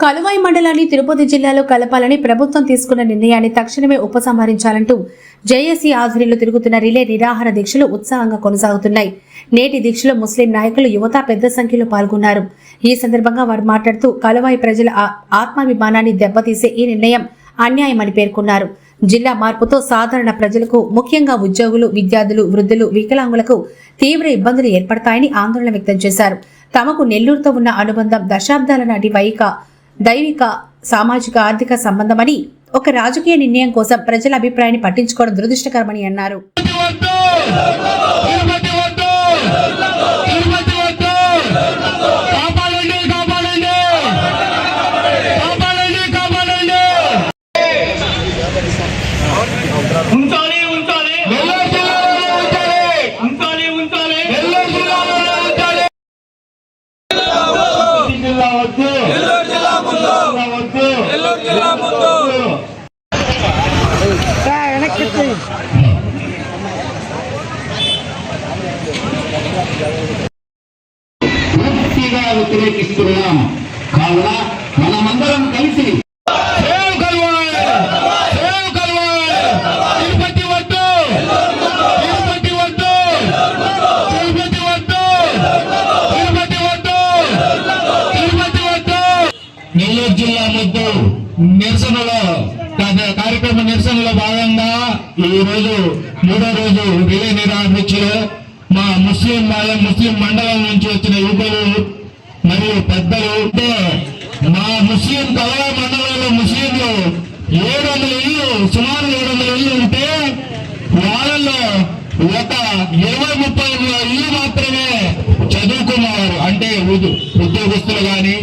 కలువాయి మండలాన్ని తిరుపతి జిల్లాలో కలపాలని ప్రభుత్వం తీసుకున్న నిర్ణయాన్ని తక్షణమే ఉపసంహరించాలంటూ జేఏసీ ఆధ్వర్యంలో తిరుగుతున్న రిలే నిరాహార దీక్షలు ఉత్సాహంగా కొనసాగుతున్నాయి. నేటి దీక్షలో ముస్లిం నాయకులు, యువత పెద్ద సంఖ్యలో పాల్గొన్నారు. ఈ సందర్భంగా వారు మాట్లాడుతూ కలువాయి ప్రజల ఆత్మాభిమానాన్ని దెబ్బతీసే ఈ నిర్ణయం అన్యాయమని పేర్కొన్నారు. జిల్లా మార్పుతో సాధారణ ప్రజలకు, ముఖ్యంగా ఉద్యోగులు, విద్యార్థులు, వృద్ధులు, వికలాంగులకు తీవ్ర ఇబ్బందులు ఏర్పడతాయని ఆందోళన వ్యక్తం చేశారు. తమకు నెల్లూరుతో ఉన్న అనుబంధం దశాబ్దాల నాటి దైవిక, సామాజిక, ఆర్థిక సంబంధమని, ఒక రాజకీయ నిర్ణయం కోసం ప్రజల అభిప్రాయాన్ని పట్టించుకోవడం దురదృష్టకరమని అన్నారు. పూర్తిగా వ్యతిరేకిస్తున్నాం. కావున మనమందరం కలిసి నెల్లూరు జిల్లా ముద్దు నిరసనలో కార్యక్రమ నిరసనలో భాగంగా ఈ రోజు 3వ రోజు రిలే నిరాహార దీక్షలో మా ముస్లిం మండలం నుంచి వచ్చిన యువకులు మరియు పెద్దలు, మా ముస్లిం కలవా మండలంలో ముస్లింలు 700 ఇళ్ళు, సుమారు 700 ఇళ్ళు ఉంటే వాళ్ళల్లో ఒక 20-30 ఇళ్ళు మాత్రమే చదువుకున్నవారు, అంటే ఉద్యోగస్తులు కానీ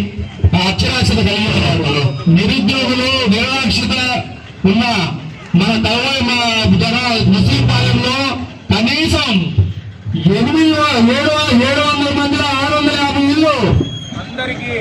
అక్షరాస్యత కలిగిన వారు, నిరుద్యోగులు, నిరాక్షత ఉన్న మన కలవాయి ముస్లిం పాలెంలో కనీసం 700 మందిలో 650 ఇళ్ళు అందరికీ